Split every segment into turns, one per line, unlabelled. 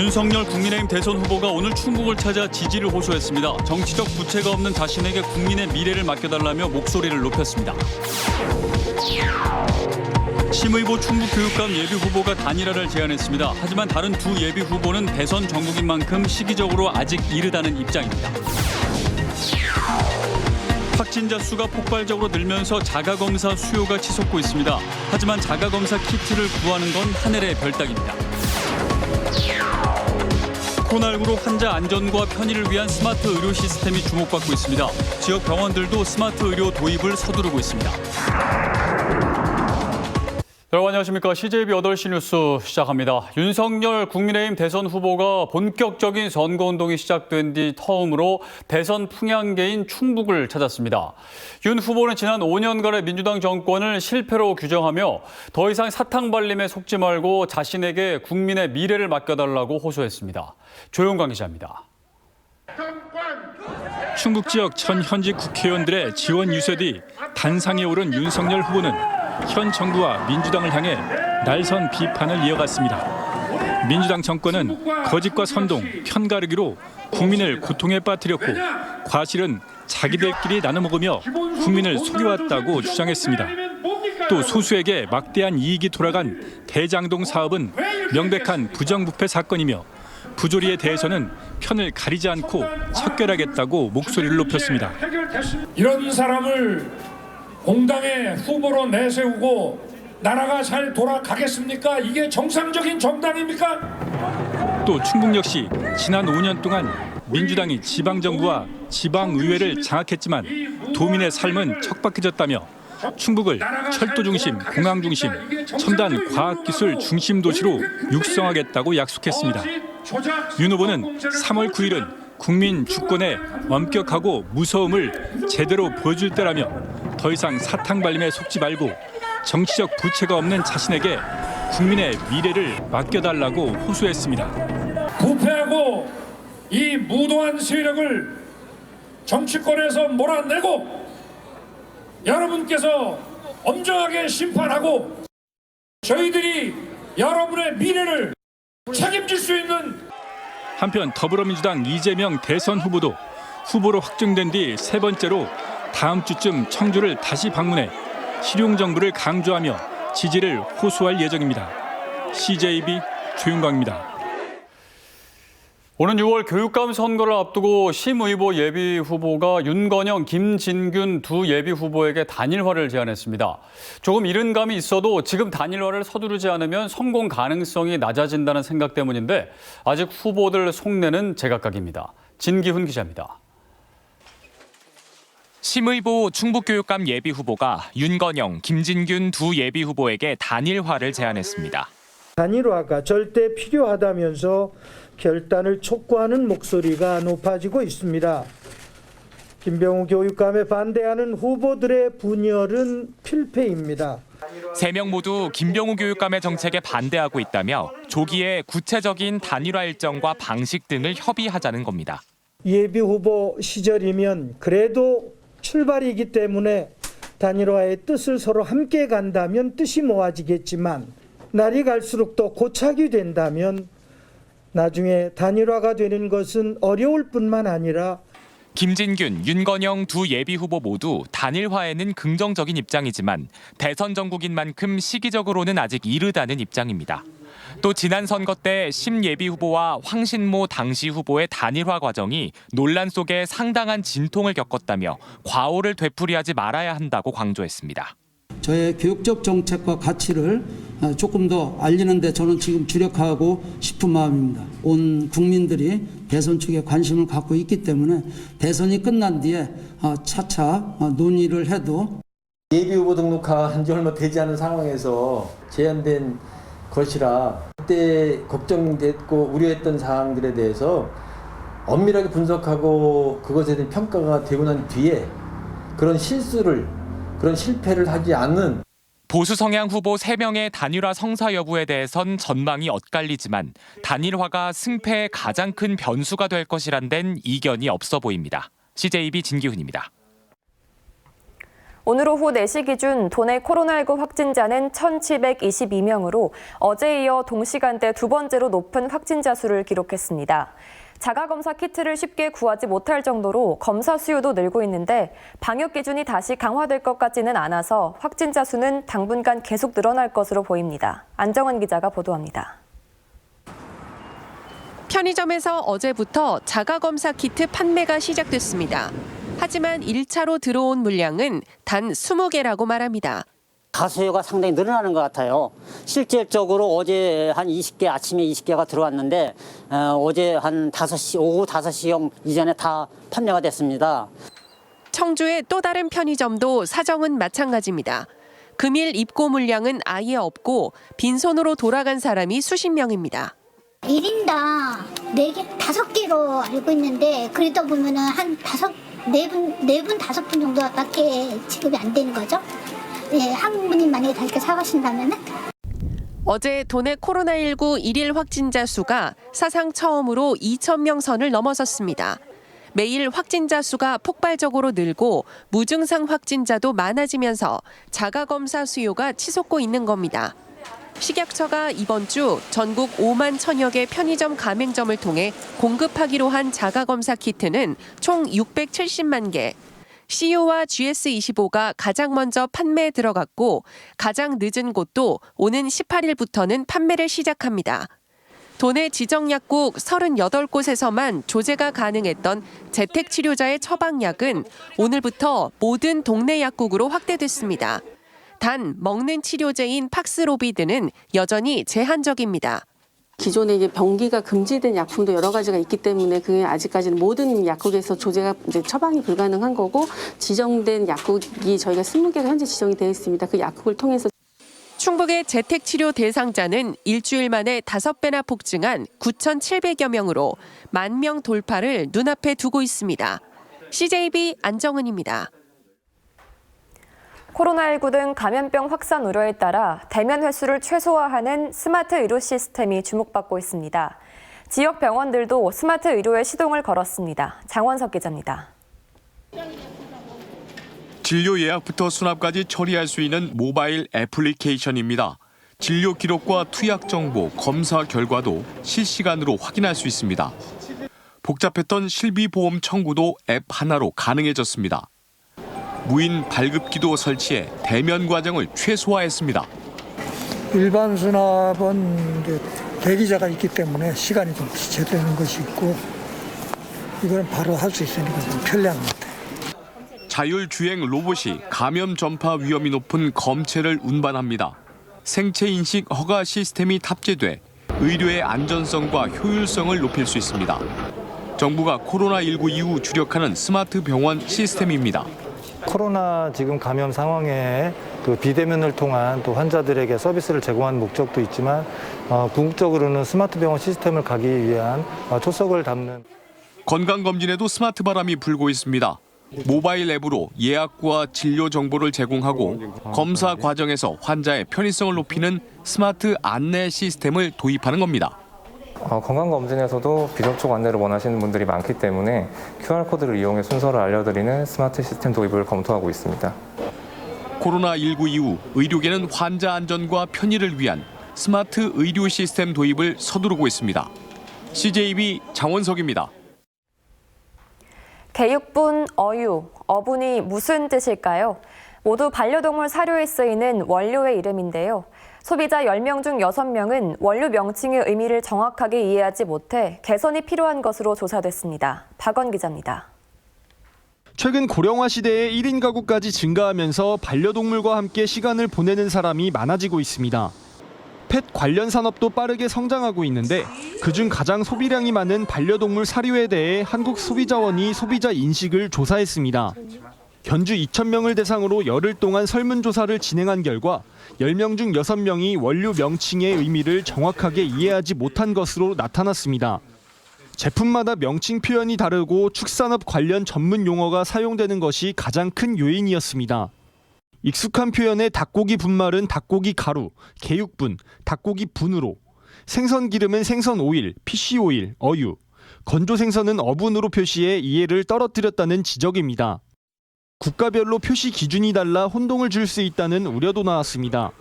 윤석열 국민의힘 대선 후보가 오늘 충북을 찾아 지지를 호소했습니다. 정치적 부채가 없는 자신에게 국민의 미래를 맡겨달라며 목소리를 높였습니다. 심의보 충북교육감 예비 후보가 단일화를 제안했습니다. 하지만 다른 두 예비 후보는 대선 전국인 만큼 시기적으로 아직 이르다는 입장입니다. 확진자 수가 폭발적으로 늘면서 자가검사 수요가 치솟고 있습니다. 하지만 자가검사 키트를 구하는 건 하늘의 별따기입니다. 코로나19로 환자 안전과 편의를 위한 스마트 의료 시스템이 주목받고 있습니다. 지역 병원들도 스마트 의료 도입을 서두르고 있습니다. 여러분 안녕하십니까. CJB 8시 뉴스 시작합니다. 윤석열 국민의힘 대선 후보가 본격적인 선거운동이 시작된 뒤 처음으로 대선 풍향계인 충북을 찾았습니다. 윤 후보는 지난 5년간의 민주당 정권을 실패로 규정하며 더 이상 사탕발림에 속지 말고 자신에게 국민의 미래를 맡겨달라고 호소했습니다. 조용광 기자입니다.
충북 지역 전 현직 국회의원들의 지원 유세 뒤 단상에 오른 윤석열 후보는 현 정부와 민주당을 향해 날선 비판을 이어갔습니다. 민주당 정권은 거짓과 선동, 편가르기로 국민을 고통에 빠뜨렸고 과실은 자기들끼리 나눠먹으며 국민을 속여왔다고 주장했습니다. 또 소수에게 막대한 이익이 돌아간 대장동 사업은 명백한 부정부패 사건이며 부조리에 대해서는 편을 가리지 않고 척결하겠다고 목소리를 높였습니다.
이런 사람을 공당의 후보로 내세우고 나라가 잘 돌아가겠습니까? 이게 정상적인 정당입니까?
또 충북 역시 지난 5년 동안 민주당이 지방정부와 지방의회를 장악했지만 도민의 삶은 척박해졌다며 충북을 철도 중심, 공항 중심, 첨단 과학기술 중심 도시로 육성하겠다고 약속했습니다. 윤 후보는 3월 9일은 국민 주권의 엄격하고 무서움을 제대로 보여줄 때라며 더 이상 사탕발림에 속지 말고 정치적 부채가 없는 자신에게 국민의 미래를 맡겨달라고 호소했습니다.
부패하고 이 무도한 세력을 정치권에서 몰아내고 여러분께서 엄정하게 심판하고 저희들이 여러분의 미래를 책임질 수 있는.
한편 더불어민주당 이재명 대선 후보도 후보로 확정된 뒤 세 번째로 다음 주쯤 청주를 다시 방문해 실용정부를 강조하며 지지를 호소할 예정입니다. CJB 조윤광입니다.
오는 6월 교육감 선거를 앞두고 심의보 예비 후보가 윤건영, 김진균 두 예비 후보에게 단일화를 제안했습니다. 조금 이른 감이 있어도 지금 단일화를 서두르지 않으면 성공 가능성이 낮아진다는 생각 때문인데 아직 후보들 속내는 제각각입니다. 진기훈 기자입니다.
심의보 충북교육감 예비 후보가 윤건영, 김진균 두 예비 후보에게 단일화를 제안했습니다.
단일화가 절대 필요하다면서 결단을 촉구하는 목소리가 높아지고 있습니다. 김병우 교육감에 반대하는 후보들의 분열은 필패입니다.
3명 모두 김병우 교육감의 정책에 반대하고 있다며 조기에 구체적인 단일화 일정과 방식 등을 협의하자는 겁니다.
예비 후보 시절이면 그래도 출발이기 때문에 단일화의 뜻을 서로 함께 간다면 뜻이 모아지겠지만 날이 갈수록 또 고착이 된다면 나중에 단일화가 되는 것은 어려울 뿐만 아니라
김진균, 윤건영 두 예비 후보 모두 단일화에는 긍정적인 입장이지만 대선 전국인 만큼 시기적으로는 아직 이르다는 입장입니다. 또 지난 선거 때 심 예비 후보와 황신모 당시 후보의 단일화 과정이 논란 속에 상당한 진통을 겪었다며 과오를 되풀이하지 말아야 한다고 강조했습니다.
저의 교육적 정책과 가치를 조금 더 알리는 데 저는 지금 주력하고 싶은 마음입니다. 온 국민들이 대선 측에 관심을 갖고 있기 때문에 대선이 끝난 뒤에 차차 논의를 해도
예비 후보 등록한 지 얼마 되지 않은 상황에서 제한된 것이라 그때 걱정됐고 우려했던 사항들에 대해서 엄밀하게 분석하고 그것에 대한 평가가 되고 난 뒤에 그런 실패를 하지 않는
보수 성향 후보 3명의 단일화 성사 여부에 대해선 전망이 엇갈리지만 단일화가 승패의 가장 큰 변수가 될 것이란 데는 이견이 없어 보입니다. CJB 진기훈입니다.
오늘 오후 4시 기준 도내 코로나19 확진자는 1,722명으로 어제에 이어 동시간대 두 번째로 높은 확진자 수를 기록했습니다. 자가검사 키트를 쉽게 구하지 못할 정도로 검사 수요도 늘고 있는데 방역 기준이 다시 강화될 것 같지는 않아서 확진자 수는 당분간 계속 늘어날 것으로 보입니다. 안정은 기자가 보도합니다.
편의점에서 어제부터 자가검사 키트 판매가 시작됐습니다. 하지만 1차로 들어온 물량은 단 20개라고 말합니다.
가수요가 상당히 늘어나는 것 같아요. 실질적으로 어제 한 20개, 아침에 20개가 들어왔는데 어제 한 5시, 오후 5시 이전에 다 판매가 됐습니다.
청주의 또 다른 편의점도 사정은 마찬가지입니다. 금일 입고 물량은 아예 없고 빈손으로 돌아간 사람이 수십 명입니다.
1인당 4개, 5개로 알고 있는데 그러다 보면은 한 4분, 5분 정도밖에 지급이 안 되는 거죠. 예, 한 분이 만약에 다 이렇게 사가신다면은.
어제 도내 코로나19 일일 확진자 수가 사상 처음으로 2,000명 선을 넘어섰습니다. 매일 확진자 수가 폭발적으로 늘고 무증상 확진자도 많아지면서 자가검사 수요가 치솟고 있는 겁니다. 식약처가 이번 주 전국 5만 1,000여 개 편의점 가맹점을 통해 공급하기로 한 자가검사 키트는 총 670만 개. CU와 GS25가 가장 먼저 판매에 들어갔고 가장 늦은 곳도 오는 18일부터는 판매를 시작합니다. 도내 지정약국 38곳에서만 조제가 가능했던 재택치료자의 처방약은 오늘부터 모든 동네 약국으로 확대됐습니다. 단 먹는 치료제인 팍스로비드는 여전히 제한적입니다.
기존에 이제 병기가 금지된 약품도 여러 가지가 있기 때문에 그게 아직까지는 모든 약국에서 조제가 이제 처방이 불가능한 거고 지정된 약국이 저희가 20개가 현재 지정이 되어 있습니다. 그 약국을 통해서
충북의 재택치료 대상자는 일주일 만에 5배나 폭증한 9,700여 명으로 10,000명 돌파를 눈앞에 두고 있습니다. CJB 안정은입니다.
코로나19 등 감염병 확산 우려에 따라 대면 횟수를 최소화하는 스마트 의료 시스템이 주목받고 있습니다. 지역 병원들도 스마트 의료에 시동을 걸었습니다. 장원석 기자입니다.
진료 예약부터 수납까지 처리할 수 있는 모바일 애플리케이션입니다. 진료 기록과 투약 정보, 검사 결과도 실시간으로 확인할 수 있습니다. 복잡했던 실비보험 청구도 앱 하나로 가능해졌습니다. 무인 발급기도 설치해 대면 과정을 최소화했습니다.
일반 수납은 이제 대기자가 있기 때문에 시간이 좀 지체되는 것이 있고 이거는 바로 할 수 있으니까 좀 편리한 것 같아요.
자율주행 로봇이 감염 전파 위험이 높은 검체를 운반합니다. 생체 인식 허가 시스템이 탑재돼 의료의 안전성과 효율성을 높일 수 있습니다. 정부가 코로나19 이후 주력하는 스마트 병원 시스템입니다.
코로나 지금 감염 상황에 그 비대면을 통한 또 환자들에게 서비스를 제공하는 목적도 있지만 궁극적으로는 스마트 병원 시스템을 가기 위한 초석을 담는
건강검진에도 스마트 바람이 불고 있습니다. 모바일 앱으로 예약과 진료 정보를 제공하고 검사 과정에서 환자의 편의성을 높이는 스마트 안내 시스템을 도입하는 겁니다.
건강검진에서도 비접촉 안내를 원하시는 분들이 많기 때문에 QR코드를 이용해 순서를 알려드리는 스마트 시스템 도입을 검토하고 있습니다.
코로나19 이후 의료계는 환자 안전과 편의를 위한 스마트 의료 시스템 도입을 서두르고 있습니다. CJB 장원석입니다.
개육분, 어유, 어분이 무슨 뜻일까요? 모두 반려동물 사료에 쓰이는 원료의 이름인데요. 소비자 10명 중 6명은 원료 명칭의 의미를 정확하게 이해하지 못해 개선이 필요한 것으로 조사됐습니다. 박원 기자입니다.
최근 고령화 시대에 1인 가구까지 증가하면서 반려동물과 함께 시간을 보내는 사람이 많아지고 있습니다. 펫 관련 산업도 빠르게 성장하고 있는데 그중 가장 소비량이 많은 반려동물 사료에 대해 한국소비자원이 소비자 인식을 조사했습니다. 견주 2,000명을 대상으로 열흘 동안 설문조사를 진행한 결과 10명 중 6명이 원료 명칭의 의미를 정확하게 이해하지 못한 것으로 나타났습니다. 제품마다 명칭 표현이 다르고 축산업 관련 전문 용어가 사용되는 것이 가장 큰 요인이었습니다. 익숙한 표현의 닭고기 분말은 닭고기 가루, 개육분, 닭고기 분으로, 생선 기름은 생선 오일, 피쉬 오일, 어유, 건조 생선은 어분으로 표시해 이해를 떨어뜨렸다는 지적입니다. 국가별로 표시 기준이 달라 혼동을 줄 수 있다는 우려도 나왔습니다.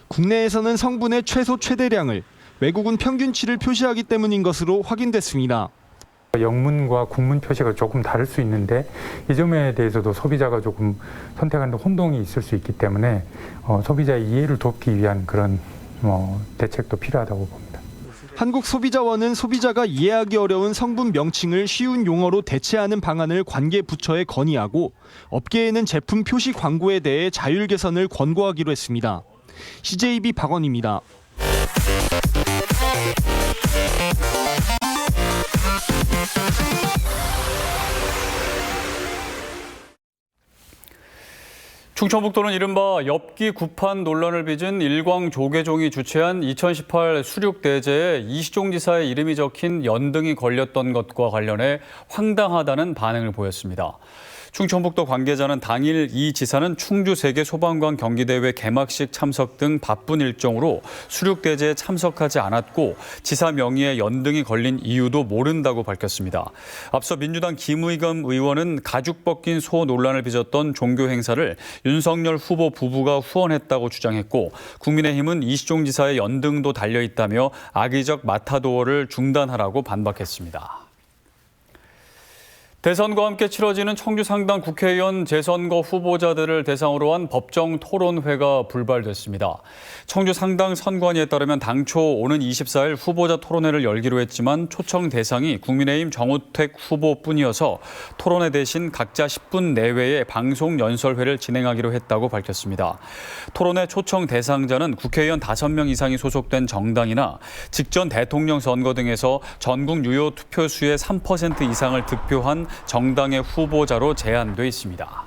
국내에서는 성분의 최소 최대량을, 외국은 평균치를 표시하기 때문인 것으로 확인됐습니다.
영문과 국문 표시가 조금 다를 수 있는데 이 점에 대해서도 소비자가 조금 선택하는 데 혼동이 있을 수 있기 때문에 소비자의 이해를 돕기 위한 그런 대책도 필요하다고 봅니다.
한국소비자원은 소비자가 이해하기 어려운 성분 명칭을 쉬운 용어로 대체하는 방안을 관계 부처에 건의하고 업계에는 제품 표시 광고에 대해 자율 개선을 권고하기로 했습니다. CJB 박원입니다.
충청북도는 이른바 엽기 구판 논란을 빚은 일광조계종이 주최한 2018 수륙대제에 이시종 지사의 이름이 적힌 연등이 걸렸던 것과 관련해 황당하다는 반응을 보였습니다. 충청북도 관계자는 당일 이 지사는 충주 세계소방관 경기대회 개막식 참석 등 바쁜 일정으로 수륙대제에 참석하지 않았고 지사 명의의 연등이 걸린 이유도 모른다고 밝혔습니다. 앞서 민주당 김의겸 의원은 가죽 벗긴 소 논란을 빚었던 종교 행사를 윤석열 후보 부부가 후원했다고 주장했고 국민의힘은 이시종 지사의 연등도 달려있다며 악의적 마타도어를 중단하라고 반박했습니다. 대선과 함께 치러지는 청주 상당 국회의원 재선거 후보자들을 대상으로 한 법정 토론회가 불발됐습니다. 청주 상당 선관위에 따르면 당초 오는 24일 후보자 토론회를 열기로 했지만 초청 대상이 국민의힘 정우택 후보뿐이어서 토론회 대신 각자 10분 내외의 방송 연설회를 진행하기로 했다고 밝혔습니다. 토론회 초청 대상자는 국회의원 5명 이상이 소속된 정당이나 직전 대통령 선거 등에서 전국 유효 투표수의 3% 이상을 득표한 정당의 후보자로 제한돼 있습니다.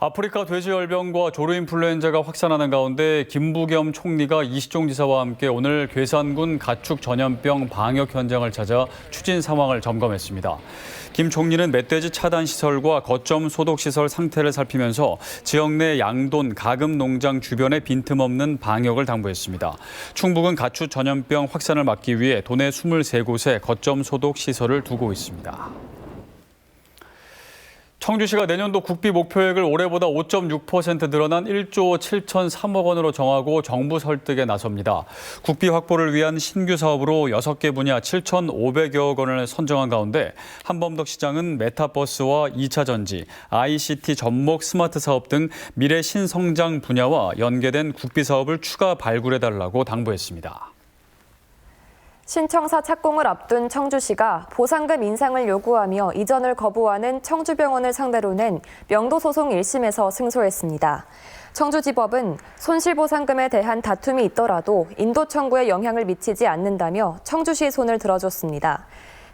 아프리카 돼지열병과 조류인플루엔자가 확산하는 가운데 김부겸 총리가 이시종 지사와 함께 오늘 괴산군 가축 전염병 방역 현장을 찾아 추진 상황을 점검했습니다. 김 총리는 멧돼지 차단 시설과 거점 소독 시설 상태를 살피면서 지역 내 양돈 가금 농장 주변에 빈틈없는 방역을 당부했습니다. 충북은 가축 전염병 확산을 막기 위해 도내 23곳에 거점 소독 시설을 두고 있습니다. 청주시가 내년도 국비 목표액을 올해보다 5.6% 늘어난 1조 7,003억 원으로 정하고 정부 설득에 나섭니다. 국비 확보를 위한 신규 사업으로 6개 분야 7,500여억 원을 선정한 가운데 한범덕 시장은 메타버스와 2차 전지, ICT 접목 스마트 사업 등 미래 신성장 분야와 연계된 국비 사업을 추가 발굴해달라고 당부했습니다.
신청사 착공을 앞둔 청주시가 보상금 인상을 요구하며 이전을 거부하는 청주병원을 상대로 낸 명도소송 1심에서 승소했습니다. 청주지법은 손실보상금에 대한 다툼이 있더라도 인도 청구에 영향을 미치지 않는다며 청주시 손을 들어줬습니다.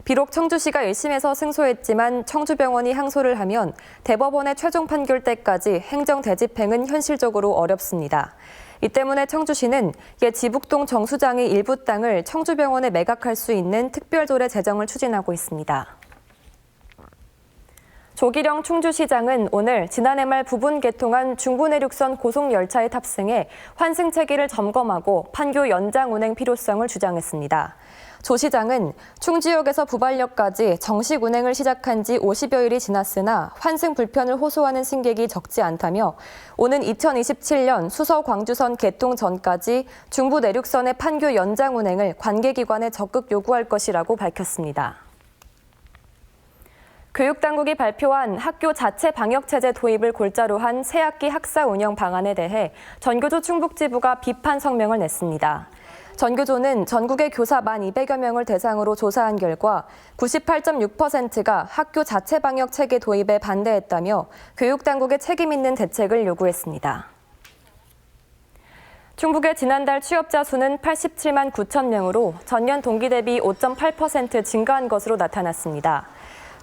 비록 청주시가 1심에서 승소했지만 청주병원이 항소를 하면 대법원의 최종 판결 때까지 행정 대집행은 현실적으로 어렵습니다. 이 때문에 청주시는 옛 지북동 정수장의 일부 땅을 청주병원에 매각할 수 있는 특별조례 제정을 추진하고 있습니다. 조기령 충주시장은 오늘 지난해 말 부분 개통한 중부내륙선 고속열차에 탑승해 환승 체계를 점검하고 판교 연장 운행 필요성을 주장했습니다. 조 시장은 충주역에서 부발역까지 정식 운행을 시작한 지 50여일이 지났으나 환승 불편을 호소하는 승객이 적지 않다며 오는 2027년 수서-광주선 개통 전까지 중부내륙선의 판교 연장 운행을 관계기관에 적극 요구할 것이라고 밝혔습니다. 교육당국이 발표한 학교 자체 방역체제 도입을 골자로 한 새학기 학사 운영 방안에 대해 전교조 충북지부가 비판 성명을 냈습니다. 전교조는 전국의 교사 1,200여 명을 대상으로 조사한 결과 98.6%가 학교 자체 방역 체계 도입에 반대했다며 교육당국의 책임 있는 대책을 요구했습니다. 충북의 지난달 취업자 수는 87만 9천 명으로 전년 동기 대비 5.8% 증가한 것으로 나타났습니다.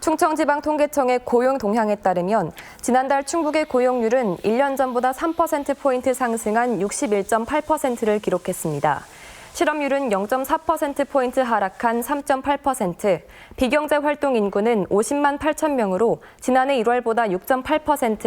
충청지방통계청의 고용 동향에 따르면 지난달 충북의 고용률은 1년 전보다 3%포인트 상승한 61.8%를 기록했습니다. 실업률은 0.4%포인트 하락한 3.8%, 비경제 활동 인구는 50만 8천 명으로 지난해 1월보다 6.8%